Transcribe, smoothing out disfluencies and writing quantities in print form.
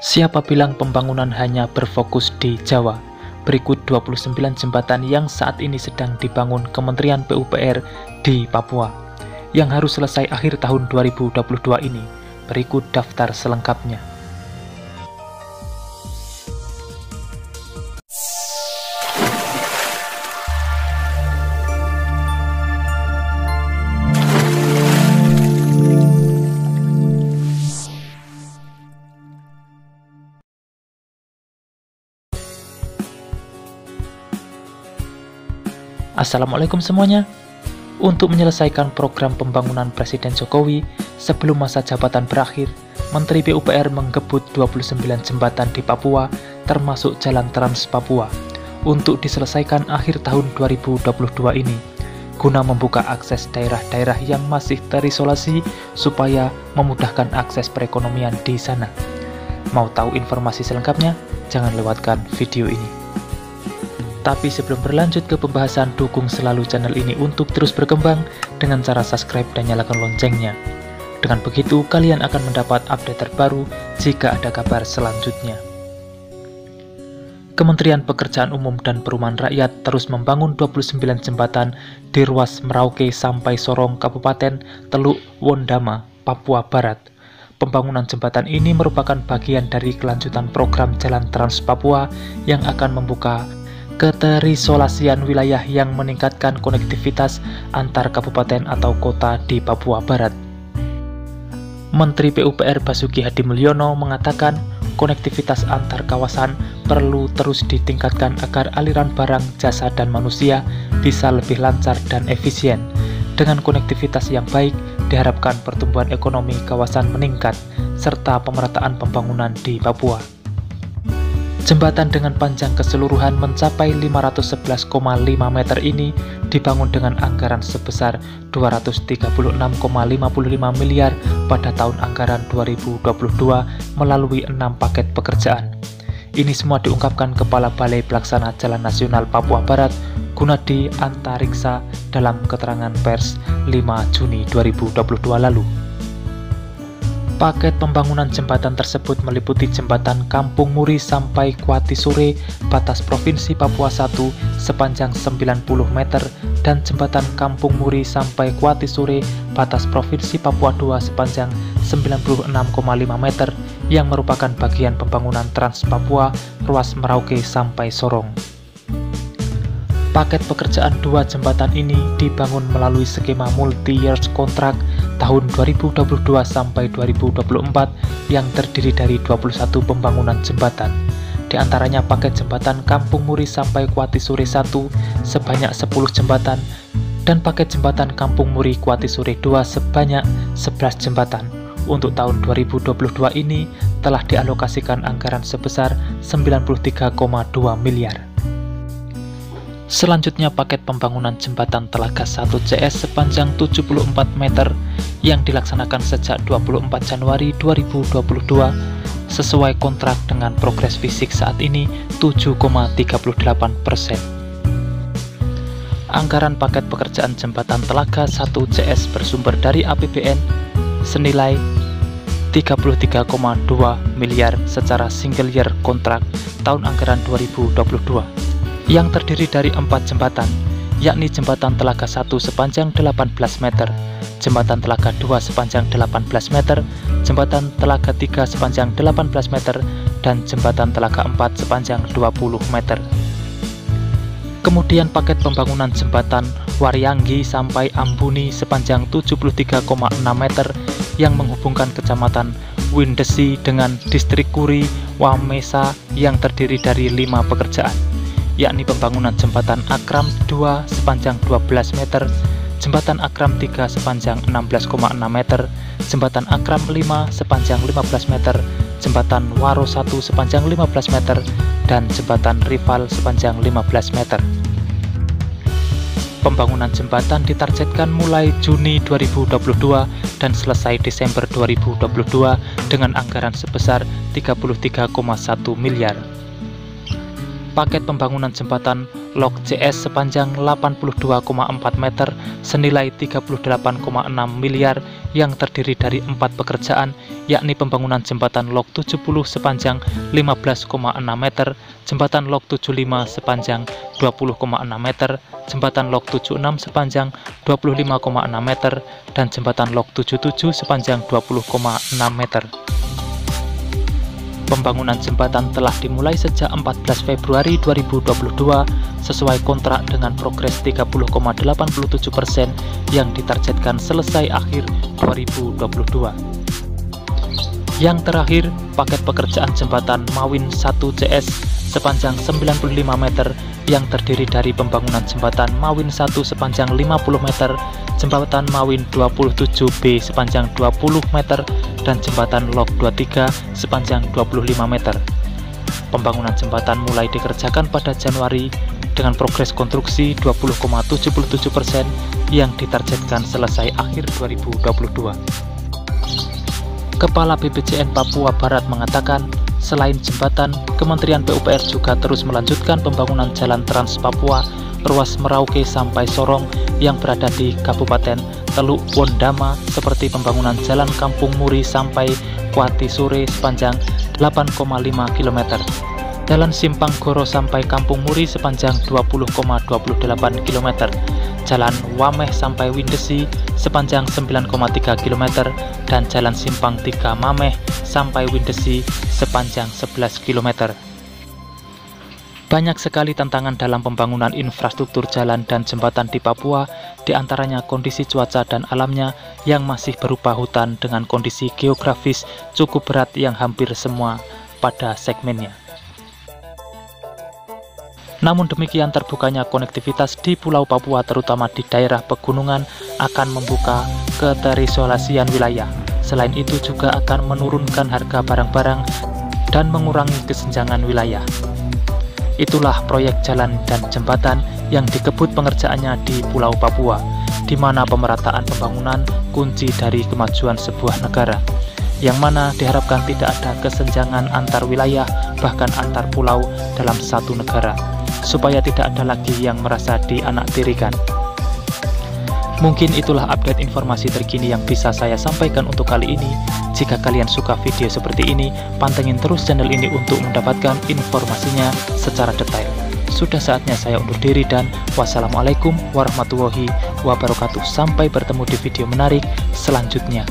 Siapa bilang pembangunan hanya berfokus di Jawa? Berikut 29 jembatan yang saat ini sedang dibangun Kementerian PUPR di Papua, yang harus selesai akhir tahun 2022 ini. Berikut daftar selengkapnya. Assalamualaikum semuanya. Untuk menyelesaikan program pembangunan Presiden Jokowi sebelum masa jabatan berakhir, Menteri PUPR menggebut 29 jembatan di Papua, termasuk Jalan Trans Papua, untuk diselesaikan akhir tahun 2022 ini, guna membuka akses daerah-daerah yang masih terisolasi supaya memudahkan akses perekonomian di sana. Mau tahu informasi selengkapnya? Jangan lewatkan video ini. Tapi sebelum berlanjut ke pembahasan, dukung selalu channel ini untuk terus berkembang dengan cara subscribe dan nyalakan loncengnya. Dengan begitu, kalian akan mendapat update terbaru jika ada kabar selanjutnya. Kementerian Pekerjaan Umum dan Perumahan Rakyat terus membangun 29 jembatan di ruas Merauke sampai Sorong, Kabupaten Teluk Wondama, Papua Barat. Pembangunan jembatan ini merupakan bagian dari kelanjutan program Jalan Trans Papua yang akan membuka keterisolasian wilayah yang meningkatkan konektivitas antar kabupaten atau kota di Papua Barat. Menteri PUPR Basuki Hadimulyono mengatakan konektivitas antar kawasan perlu terus ditingkatkan agar aliran barang, jasa, dan manusia bisa lebih lancar dan efisien. Dengan konektivitas yang baik, diharapkan pertumbuhan ekonomi kawasan meningkat, serta pemerataan pembangunan di Papua. Jembatan dengan panjang keseluruhan mencapai 511,5 meter ini dibangun dengan anggaran sebesar 236,55 miliar pada tahun anggaran 2022 melalui 6 paket pekerjaan. Ini semua diungkapkan Kepala Balai Pelaksana Jalan Nasional Papua Barat, Gunadi Antariksa, dalam keterangan pers 5 Juni 2022 lalu. Paket pembangunan jembatan tersebut meliputi jembatan Kampung Muri sampai Kuati Sure, batas Provinsi Papua 1 sepanjang 90 meter, dan jembatan Kampung Muri sampai Kuati Sure, batas Provinsi Papua 2 sepanjang 96,5 meter, yang merupakan bagian pembangunan Trans Papua ruas Merauke sampai Sorong. Paket pekerjaan 2 jembatan ini dibangun melalui skema multi-year contract tahun 2022 sampai 2024 yang terdiri dari 21 pembangunan jembatan. Di antaranya paket jembatan Kampung Muri sampai Kuati Sure 1 sebanyak 10 jembatan, dan paket jembatan Kampung Muri Kuati Sure 2 sebanyak 11 jembatan. Untuk tahun 2022 ini telah dialokasikan anggaran sebesar 93,2 miliar. Selanjutnya paket pembangunan jembatan Telaga 1 CS sepanjang 74 meter yang dilaksanakan sejak 24 Januari 2022 sesuai kontrak dengan progres fisik saat ini 7,38%. Anggaran paket pekerjaan jembatan Telaga 1 CS bersumber dari APBN senilai 33,2 miliar secara single year kontrak tahun anggaran 2022. Yang terdiri dari 4 jembatan, yakni jembatan Telaga 1 sepanjang 18 meter, jembatan Telaga 2 sepanjang 18 meter, jembatan Telaga 3 sepanjang 18 meter, dan jembatan Telaga 4 sepanjang 20 meter. Kemudian paket pembangunan jembatan Waryanggi sampai Ambuni sepanjang 73,6 meter yang menghubungkan kecamatan Windesi dengan distrik Kuri Wamesa yang terdiri dari 5 pekerjaan, yakni pembangunan jembatan Akram 2 sepanjang 12 meter, jembatan Akram 3 sepanjang 16,6 meter, jembatan Akram 5 sepanjang 15 meter, jembatan Waro 1 sepanjang 15 meter, dan jembatan Rival sepanjang 15 meter. Pembangunan jembatan ditargetkan mulai Juni 2022 dan selesai Desember 2022 dengan anggaran sebesar 33,1 miliar. paket pembangunan jembatan Lok JS sepanjang 82,4 meter senilai 38,6 miliar yang terdiri dari 4 pekerjaan, yakni pembangunan jembatan Lok 70 sepanjang 15,6 meter, jembatan Lok 75 sepanjang 20,6 meter, jembatan Lok 76 sepanjang 25,6 meter, dan jembatan Lok 77 sepanjang 20,6 meter. Pembangunan jembatan telah dimulai sejak 14 Februari 2022 sesuai kontrak dengan progres 30,87% yang ditargetkan selesai akhir 2022. Yang terakhir, paket pekerjaan jembatan Mawin 1 JS sepanjang 95 meter yang terdiri dari pembangunan jembatan Mawin 1 sepanjang 50 meter, jembatan Mawin 27B sepanjang 20 meter, dan jembatan Lok 23 sepanjang 25 meter. Pembangunan jembatan mulai dikerjakan pada Januari dengan progres konstruksi 20,77% yang ditargetkan selesai akhir 2022. Kepala BPJN Papua Barat mengatakan, selain jembatan, Kementerian PUPR juga terus melanjutkan pembangunan jalan Trans Papua ruas Merauke sampai Sorong yang berada di Kabupaten Teluk Wondama, seperti pembangunan jalan Kampung Muri sampai Kuati Sore sepanjang 8,5 km, jalan Simpang Goro sampai Kampung Muri sepanjang 20,28 km, jalan Wameh sampai Windesi sepanjang 9,3 km, dan jalan Simpang 3 Mameh sampai Windesi sepanjang 11 km. Banyak sekali tantangan dalam pembangunan infrastruktur jalan dan jembatan di Papua, diantaranya kondisi cuaca dan alamnya yang masih berupa hutan dengan kondisi geografis cukup berat yang hampir semua pada segmennya. Namun demikian, terbukanya konektivitas di Pulau Papua terutama di daerah pegunungan akan membuka keterisolasian wilayah. Selain itu juga akan menurunkan harga barang-barang dan mengurangi kesenjangan wilayah. Itulah proyek jalan dan jembatan yang dikebut pengerjaannya di Pulau Papua, di mana pemerataan pembangunan kunci dari kemajuan sebuah negara, yang mana diharapkan tidak ada kesenjangan antar wilayah bahkan antar pulau dalam satu negara, supaya tidak ada lagi yang merasa dianaktirikan. Mungkin itulah update informasi terkini yang bisa saya sampaikan untuk kali ini. Jika kalian suka video seperti ini, pantengin terus channel ini untuk mendapatkan informasinya secara detail. Sudah saatnya saya undur diri dan wassalamualaikum warahmatullahi wabarakatuh. Sampai bertemu di video menarik selanjutnya.